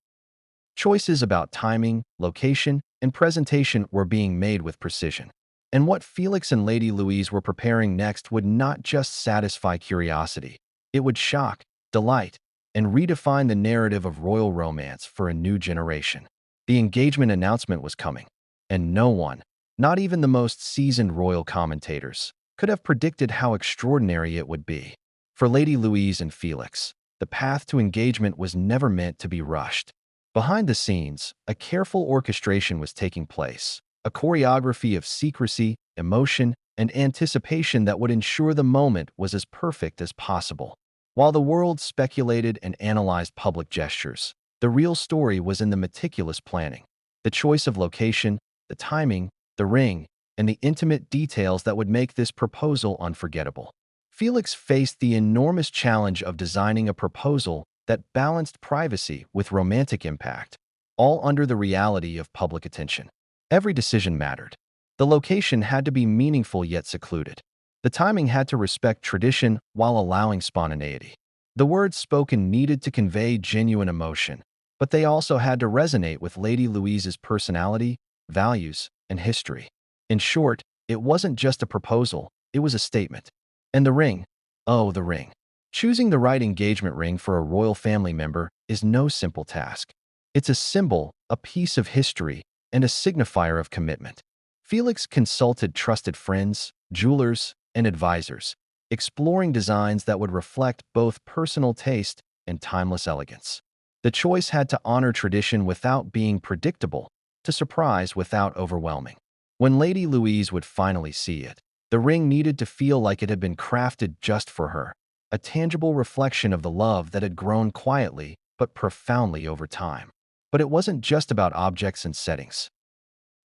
Choices about timing, location, and presentation were being made with precision. And what Felix and Lady Louise were preparing next would not just satisfy curiosity. It would shock, delight, and redefine the narrative of royal romance for a new generation. The engagement announcement was coming, and no one, not even the most seasoned royal commentators, could have predicted how extraordinary it would be. For Lady Louise and Felix, the path to engagement was never meant to be rushed. Behind the scenes, a careful orchestration was taking place, a choreography of secrecy, emotion, and anticipation that would ensure the moment was as perfect as possible. While the world speculated and analyzed public gestures, the real story was in the meticulous planning, the choice of location, the timing, the ring, and the intimate details that would make this proposal unforgettable. Felix faced the enormous challenge of designing a proposal that balanced privacy with romantic impact, all under the reality of public attention. Every decision mattered. The location had to be meaningful yet secluded. The timing had to respect tradition while allowing spontaneity. The words spoken needed to convey genuine emotion, but they also had to resonate with Lady Louise's personality, values, and history. In short, it wasn't just a proposal, it was a statement. And the ring? Oh, the ring. Choosing the right engagement ring for a royal family member is no simple task. It's a symbol, a piece of history, and a signifier of commitment. Felix consulted trusted friends, jewelers, and advisors, exploring designs that would reflect both personal taste and timeless elegance. The choice had to honor tradition without being predictable, to surprise without overwhelming. When Lady Louise would finally see it, the ring needed to feel like it had been crafted just for her, a tangible reflection of the love that had grown quietly but profoundly over time. But it wasn't just about objects and settings.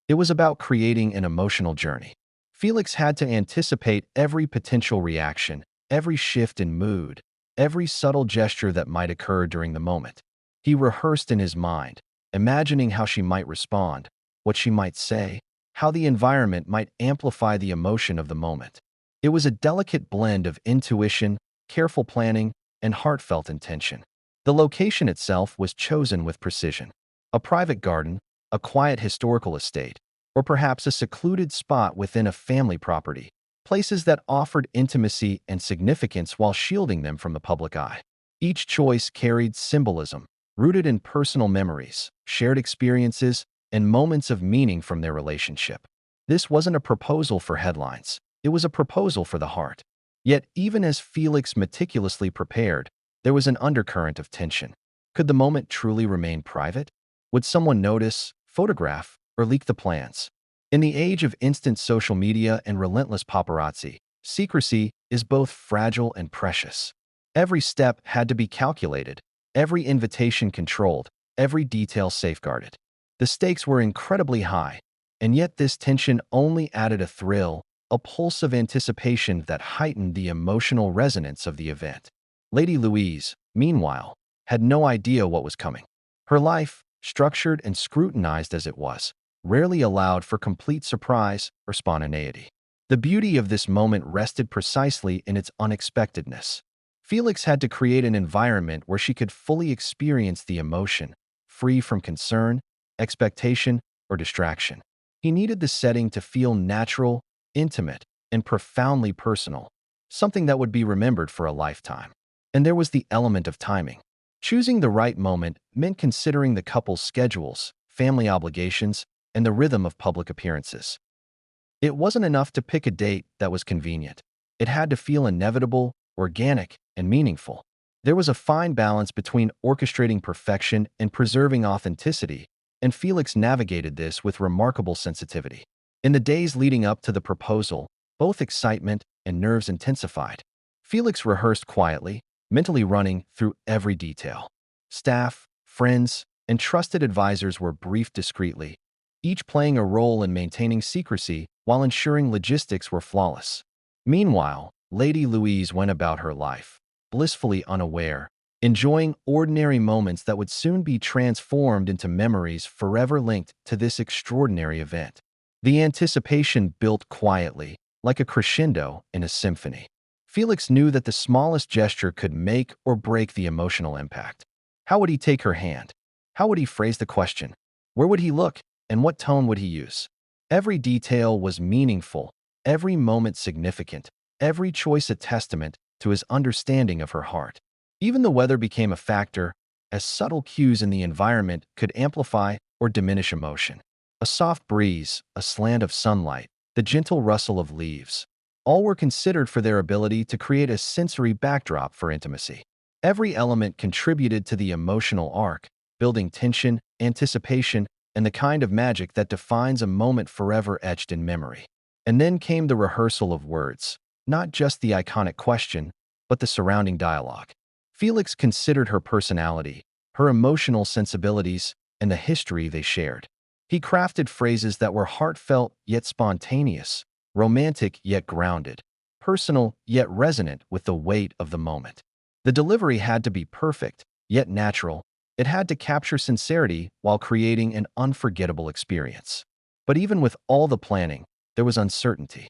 It was about creating an emotional journey. Felix had to anticipate every potential reaction, every shift in mood, every subtle gesture that might occur during the moment. He rehearsed in his mind, imagining how she might respond, what she might say, how the environment might amplify the emotion of the moment. It was a delicate blend of intuition, careful planning, and heartfelt intention. The location itself was chosen with precision. A private garden, a quiet historical estate, or perhaps a secluded spot within a family property, places that offered intimacy and significance while shielding them from the public eye. Each choice carried symbolism, rooted in personal memories, shared experiences, and moments of meaning from their relationship. This wasn't a proposal for headlines, it was a proposal for the heart. Yet, even as Felix meticulously prepared, there was an undercurrent of tension. Could the moment truly remain private? Would someone notice, photograph, or leak the plans? In the age of instant social media and relentless paparazzi, secrecy is both fragile and precious. Every step had to be calculated, every invitation controlled, every detail safeguarded. The stakes were incredibly high, and yet this tension only added a thrill, a pulse of anticipation that heightened the emotional resonance of the event. Lady Louise, meanwhile, had no idea what was coming. Her life, structured and scrutinized as it was, rarely allowed for complete surprise or spontaneity. The beauty of this moment rested precisely in its unexpectedness. Felix had to create an environment where she could fully experience the emotion, free from concern, expectation, or distraction. He needed the setting to feel natural, intimate, and profoundly personal, something that would be remembered for a lifetime. And there was the element of timing. Choosing the right moment meant considering the couple's schedules, family obligations, and the rhythm of public appearances. It wasn't enough to pick a date that was convenient. It had to feel inevitable, organic, and meaningful. There was a fine balance between orchestrating perfection and preserving authenticity, and Felix navigated this with remarkable sensitivity. In the days leading up to the proposal, both excitement and nerves intensified. Felix rehearsed quietly, mentally running through every detail. Staff, friends, and trusted advisors were briefed discreetly, each playing a role in maintaining secrecy while ensuring logistics were flawless. Meanwhile, Lady Louise went about her life, blissfully unaware, enjoying ordinary moments that would soon be transformed into memories forever linked to this extraordinary event. The anticipation built quietly, like a crescendo in a symphony. Felix knew that the smallest gesture could make or break the emotional impact. How would he take her hand? How would he phrase the question? Where would he look? And what tone would he use? Every detail was meaningful, every moment significant, every choice a testament to his understanding of her heart. Even the weather became a factor, as subtle cues in the environment could amplify or diminish emotion. A soft breeze, a slant of sunlight, the gentle rustle of leaves, all were considered for their ability to create a sensory backdrop for intimacy. Every element contributed to the emotional arc, building tension, anticipation, and the kind of magic that defines a moment forever etched in memory. And then came the rehearsal of words, not just the iconic question, but the surrounding dialogue. Felix considered her personality, her emotional sensibilities, and the history they shared. He crafted phrases that were heartfelt yet spontaneous, romantic yet grounded, personal yet resonant with the weight of the moment. The delivery had to be perfect, yet natural. It had to capture sincerity while creating an unforgettable experience. But even with all the planning, there was uncertainty.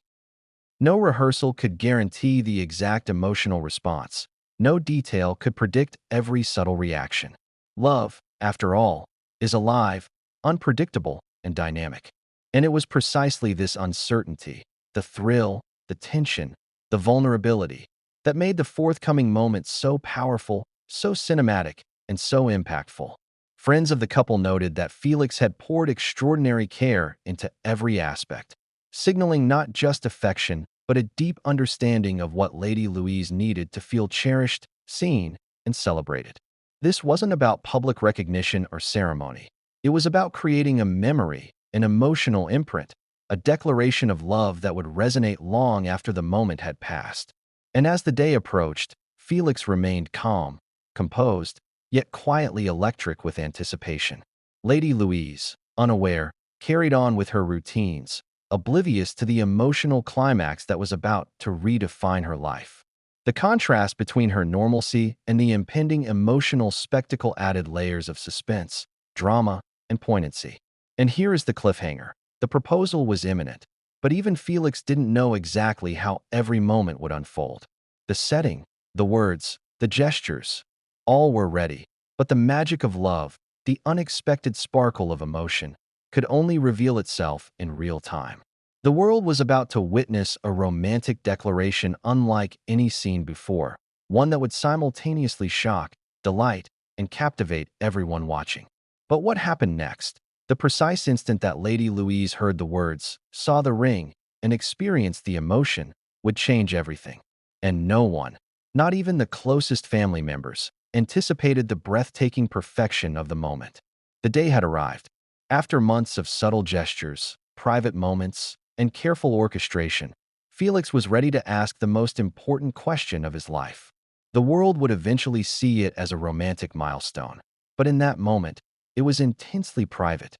No rehearsal could guarantee the exact emotional response. No detail could predict every subtle reaction. Love, after all, is alive, unpredictable, and dynamic. And it was precisely this uncertainty, the thrill, the tension, the vulnerability, that made the forthcoming moment so powerful, so cinematic, and so impactful. Friends of the couple noted that Felix had poured extraordinary care into every aspect, signaling not just affection, but a deep understanding of what Lady Louise needed to feel cherished, seen, and celebrated. This wasn't about public recognition or ceremony. It was about creating a memory, an emotional imprint, a declaration of love that would resonate long after the moment had passed. And as the day approached, Felix remained calm, composed, yet quietly electric with anticipation. Lady Louise, unaware, carried on with her routines, oblivious to the emotional climax that was about to redefine her life. The contrast between her normalcy and the impending emotional spectacle added layers of suspense, drama, and poignancy. And here is the cliffhanger. The proposal was imminent, but even Felix didn't know exactly how every moment would unfold. The setting, the words, the gestures, all were ready, but the magic of love, the unexpected sparkle of emotion, could only reveal itself in real time. The world was about to witness a romantic declaration unlike any seen before, one that would simultaneously shock, delight, and captivate everyone watching. But what happened next? The precise instant that Lady Louise heard the words, saw the ring, and experienced the emotion, would change everything. And no one, not even the closest family members, anticipated the breathtaking perfection of the moment. The day had arrived. After months of subtle gestures, private moments, and careful orchestration, Felix was ready to ask the most important question of his life. The world would eventually see it as a romantic milestone, but in that moment, it was intensely private,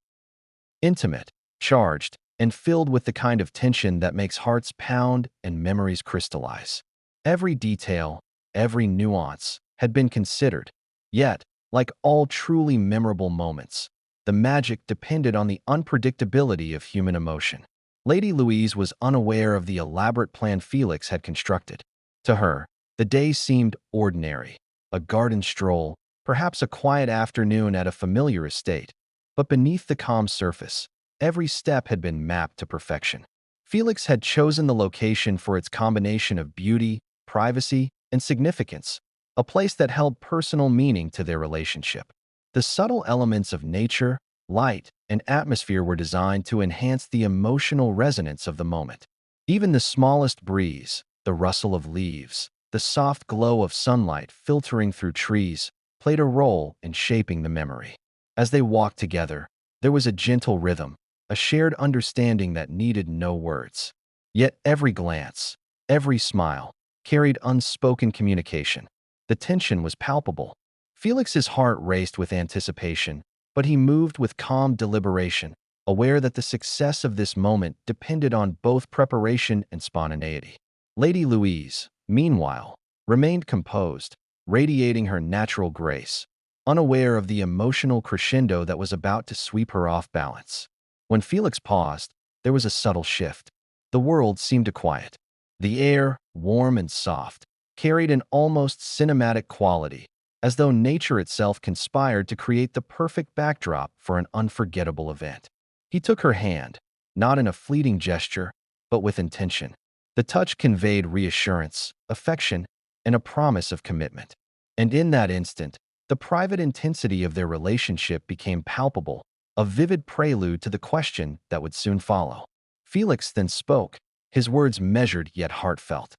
intimate, charged, and filled with the kind of tension that makes hearts pound and memories crystallize. Every detail, every nuance had been considered, yet, like all truly memorable moments, the magic depended on the unpredictability of human emotion. Lady Louise was unaware of the elaborate plan Felix had constructed. To her, the day seemed ordinary, a garden stroll, perhaps a quiet afternoon at a familiar estate. But beneath the calm surface, every step had been mapped to perfection. Felix had chosen the location for its combination of beauty, privacy, and significance, a place that held personal meaning to their relationship. The subtle elements of nature, light, and atmosphere were designed to enhance the emotional resonance of the moment. Even the smallest breeze, the rustle of leaves, the soft glow of sunlight filtering through trees, played a role in shaping the memory. As they walked together, there was a gentle rhythm, a shared understanding that needed no words. Yet every glance, every smile, carried unspoken communication. The tension was palpable. Felix's heart raced with anticipation, but he moved with calm deliberation, aware that the success of this moment depended on both preparation and spontaneity. Lady Louise, meanwhile, remained composed, radiating her natural grace, unaware of the emotional crescendo that was about to sweep her off balance. When Felix paused, there was a subtle shift. The world seemed to quiet. The air, warm and soft, carried an almost cinematic quality, as though nature itself conspired to create the perfect backdrop for an unforgettable event. He took her hand, not in a fleeting gesture, but with intention. The touch conveyed reassurance, affection, and a promise of commitment. And in that instant, the private intensity of their relationship became palpable, a vivid prelude to the question that would soon follow. Felix then spoke, his words measured yet heartfelt.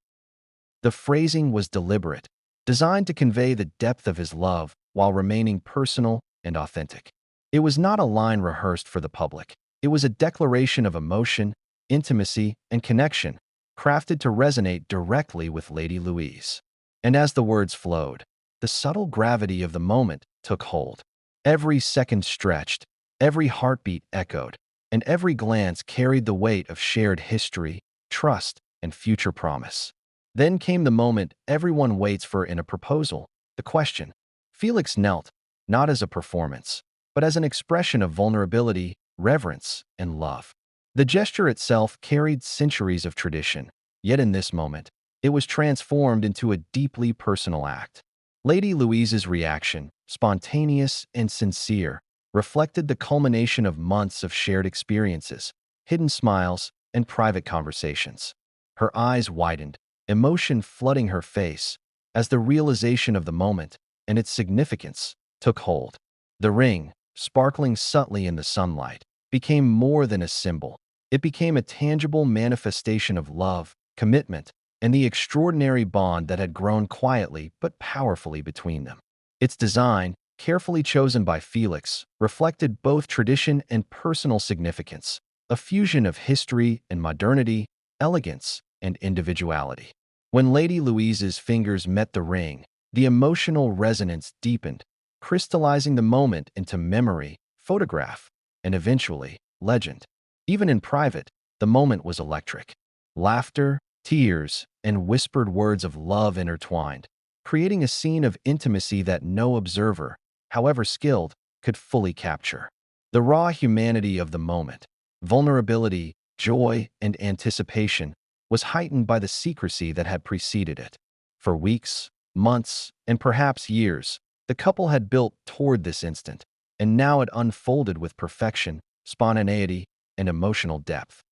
The phrasing was deliberate, designed to convey the depth of his love while remaining personal and authentic. It was not a line rehearsed for the public. It was a declaration of emotion, intimacy, and connection, crafted to resonate directly with Lady Louise. And as the words flowed, the subtle gravity of the moment took hold. Every second stretched, every heartbeat echoed, and every glance carried the weight of shared history, trust, and future promise. Then came the moment everyone waits for in a proposal, the question. Felix knelt, not as a performance, but as an expression of vulnerability, reverence, and love. The gesture itself carried centuries of tradition, yet in this moment, it was transformed into a deeply personal act. Lady Louise's reaction, spontaneous and sincere, reflected the culmination of months of shared experiences, hidden smiles, and private conversations. Her eyes widened, emotion flooding her face, as the realization of the moment and its significance took hold. The ring, sparkling subtly in the sunlight, became more than a symbol. It became a tangible manifestation of love, commitment, and the extraordinary bond that had grown quietly but powerfully between them. Its design, carefully chosen by Felix, reflected both tradition and personal significance, a fusion of history and modernity, elegance and individuality. When Lady Louise's fingers met the ring, the emotional resonance deepened, crystallizing the moment into memory, photograph, and eventually, legend. Even in private, the moment was electric. Laughter, tears, and whispered words of love intertwined, creating a scene of intimacy that no observer, however skilled, could fully capture. The raw humanity of the moment, vulnerability, joy, and anticipation, was heightened by the secrecy that had preceded it. For weeks, months, and perhaps years, the couple had built toward this instant, and now it unfolded with perfection, spontaneity, and emotional depth.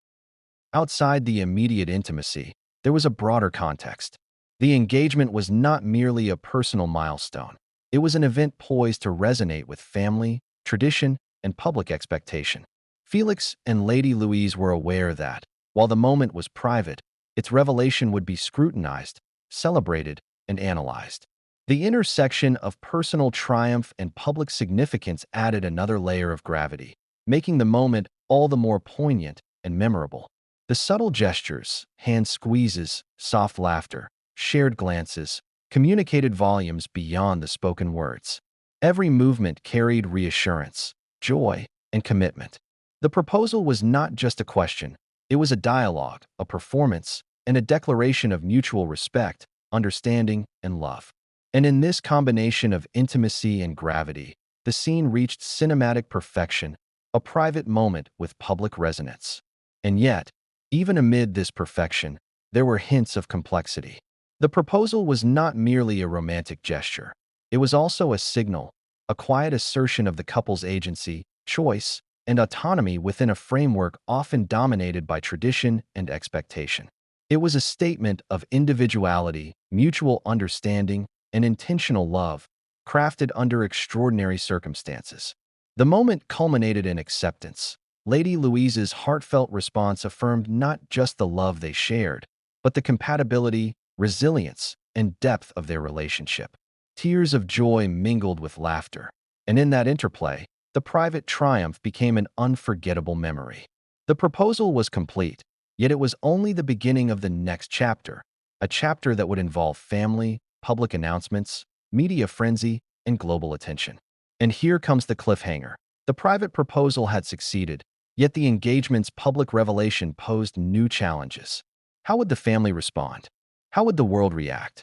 Outside the immediate intimacy, there was a broader context. The engagement was not merely a personal milestone. It was an event poised to resonate with family, tradition, and public expectation. Felix and Lady Louise were aware that, while the moment was private, its revelation would be scrutinized, celebrated, and analyzed. The intersection of personal triumph and public significance added another layer of gravity, making the moment all the more poignant and memorable. The subtle gestures, hand squeezes, soft laughter, shared glances, communicated volumes beyond the spoken words. Every movement carried reassurance, joy, and commitment. The proposal was not just a question, it was a dialogue, a performance, and a declaration of mutual respect, understanding, and love. And in this combination of intimacy and gravity, the scene reached cinematic perfection, a private moment with public resonance. And yet, even amid this perfection, there were hints of complexity. The proposal was not merely a romantic gesture. It was also a signal, a quiet assertion of the couple's agency, choice, and autonomy within a framework often dominated by tradition and expectation. It was a statement of individuality, mutual understanding, and intentional love, crafted under extraordinary circumstances. The moment culminated in acceptance. Lady Louise's heartfelt response affirmed not just the love they shared, but the compatibility, resilience, and depth of their relationship. Tears of joy mingled with laughter, and in that interplay, the private triumph became an unforgettable memory. The proposal was complete, yet it was only the beginning of the next chapter, a chapter that would involve family, public announcements, media frenzy, and global attention. And here comes the cliffhanger. The private proposal had succeeded, yet the engagement's public revelation posed new challenges. How would the family respond? How would the world react?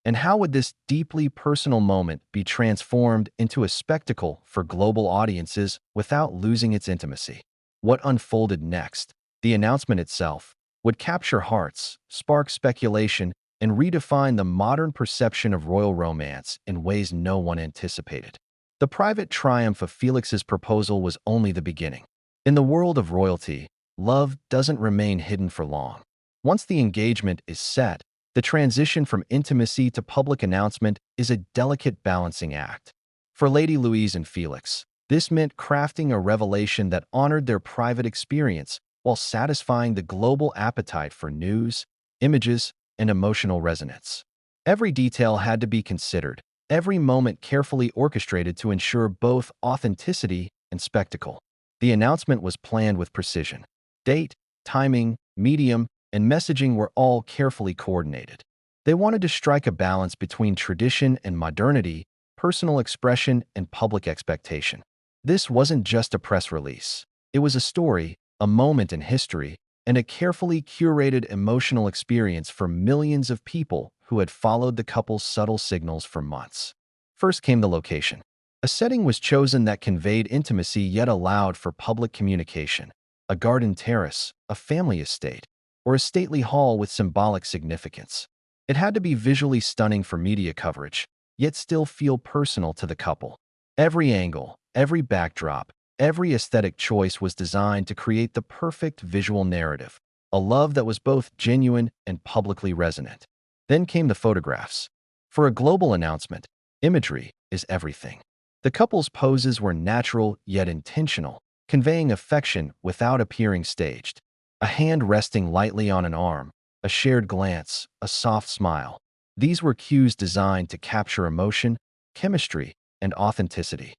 And how would this deeply personal moment be transformed into a spectacle for global audiences without losing its intimacy? What unfolded next? The announcement itself would capture hearts, spark speculation, and redefine the modern perception of royal romance in ways no one anticipated. The private triumph of Felix's proposal was only the beginning. In the world of royalty, love doesn't remain hidden for long. Once the engagement is set, the transition from intimacy to public announcement is a delicate balancing act. For Lady Louise and Felix, This meant crafting a revelation that honored their private experience while satisfying the global appetite for news, images, and emotional resonance. Every detail had to be considered, every moment carefully orchestrated to ensure both authenticity and spectacle. The announcement was planned with precision. Date, timing, medium, and messaging were all carefully coordinated. They wanted to strike a balance between tradition and modernity, personal expression and public expectation. This wasn't just a press release. It was a story, a moment in history, and a carefully curated emotional experience for millions of people who had followed the couple's subtle signals for months. First came the location. A setting was chosen that conveyed intimacy yet allowed for public communication. A garden terrace, a family estate, or a stately hall with symbolic significance. It had to be visually stunning for media coverage, yet still feel personal to the couple. Every angle, every backdrop, every aesthetic choice was designed to create the perfect visual narrative, a love that was both genuine and publicly resonant. Then came the photographs. For a global announcement, imagery is everything. The couple's poses were natural yet intentional, conveying affection without appearing staged. A hand resting lightly on an arm, a shared glance, a soft smile. These were cues designed to capture emotion, chemistry, and authenticity.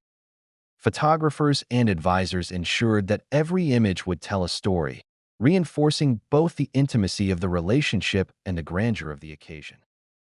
Photographers and advisors ensured that every image would tell a story, reinforcing both the intimacy of the relationship and the grandeur of the occasion.